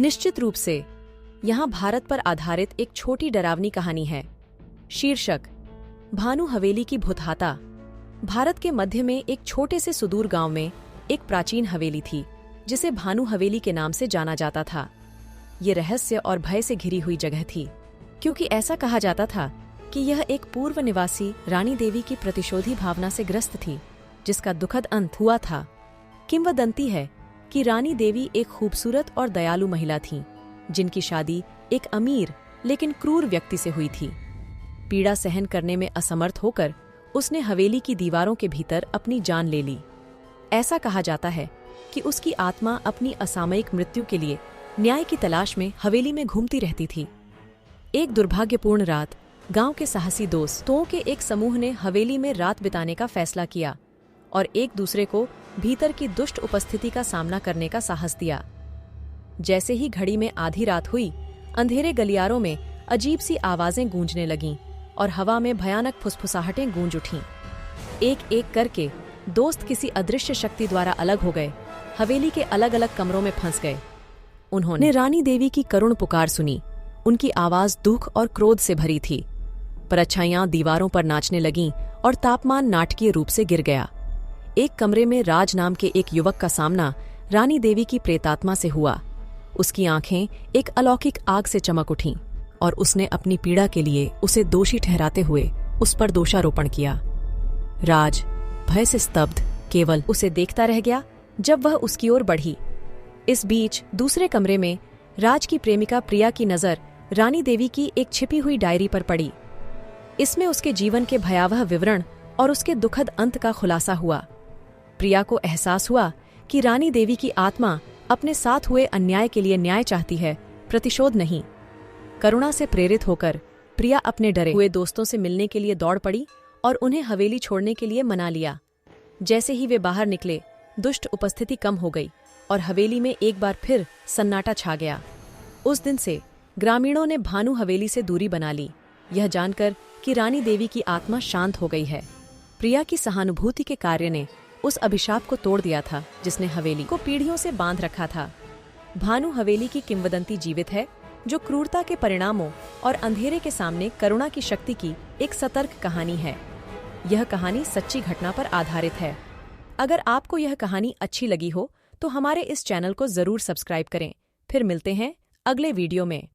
निश्चित रूप से यहाँ भारत पर आधारित एक छोटी डरावनी कहानी है। शीर्षक भानु हवेली की भुतहाता। भारत के मध्य में एक छोटे से सुदूर गांव में एक प्राचीन हवेली थी जिसे भानु हवेली के नाम से जाना जाता था। ये रहस्य और भय से घिरी हुई जगह थी, क्योंकि ऐसा कहा जाता था कि यह एक पूर्व निवासी रानी देवी की प्रतिशोधी भावना से ग्रस्त थी, जिसका दुखद अंत हुआ था। किंवदंती है कि रानी देवी एक खूबसूरत और दयालु महिला थीं, जिनकी शादी एक अमीर लेकिन क्रूर व्यक्ति से हुई थी। पीड़ा सहन करने में असमर्थ होकर उसने हवेली की दीवारों के भीतर अपनी जान ले ली। ऐसा कहा जाता है कि उसकी आत्मा अपनी असामयिक मृत्यु के लिए न्याय की तलाश में हवेली में घूमती रहती थी। एक दुर्भाग्यपूर्ण रात गांव के साहसी दोस्तों के एक समूह ने हवेली में रात बिताने का फैसला किया और एक दूसरे को भीतर की दुष्ट उपस्थिति का सामना करने का साहस दिया। जैसे ही घड़ी में आधी रात हुई, अंधेरे गलियारों में अजीब सी आवाजें गूंजने लगीं और हवा में भयानक फुसफुसाहटें गूंज उठीं। एक एक करके दोस्त किसी अदृश्य शक्ति द्वारा अलग हो गए, हवेली के अलग अलग कमरों में फंस गए। उन्होंने रानी देवी की करुण पुकार सुनी। उनकी आवाज दुख और क्रोध से भरी थी। परछाइयां दीवारों पर नाचने लगीं और तापमान नाटकीय रूप से गिर गया। एक कमरे में राज नाम के एक युवक का सामना रानी देवी की प्रेतात्मा से हुआ। उसकी आंखें एक अलौकिक आग से चमक उठीं और उसने अपनी पीड़ा के लिए उसे दोषी ठहराते हुए उस पर दोषारोपण किया। राज भय से स्तब्ध केवल उसे देखता रह गया जब वह उसकी ओर बढ़ी। इस बीच दूसरे कमरे में राज की प्रेमिका प्रिया की नजर रानी देवी की एक छिपी हुई डायरी पर पड़ी। इसमें उसके जीवन के भयावह विवरण और उसके दुखद अंत का खुलासा हुआ। प्रिया को एहसास हुआ कि रानी देवी की आत्मा अपने साथ हुए अन्याय के लिए न्याय चाहती है, प्रतिशोध नहीं। करुणा से प्रेरित होकर प्रिया अपने डरे हुए दोस्तों से मिलने के लिए दौड़ पड़ी और उन्हें हवेली छोड़ने के लिए मना लिया। जैसे ही वे बाहर निकले, दुष्ट उपस्थिति कम हो गई और हवेली में एक बार फिर सन्नाटा छा गया। उस दिन से ग्रामीणों ने भानु हवेली से दूरी बना ली, यह जानकर कि रानी देवी की आत्मा शांत हो गई है। प्रिया की सहानुभूति के कार्य ने उस अभिशाप को तोड़ दिया था जिसने हवेली को पीढ़ियों से बांध रखा था। भानु हवेली की किंवदंती जीवित है, जो क्रूरता के परिणामों और अंधेरे के सामने करुणा की शक्ति की एक सतर्क कहानी है। यह कहानी सच्ची घटना पर आधारित है। अगर आपको यह कहानी अच्छी लगी हो तो हमारे इस चैनल को जरूर सब्सक्राइब करें। फिर मिलते हैं अगले वीडियो में।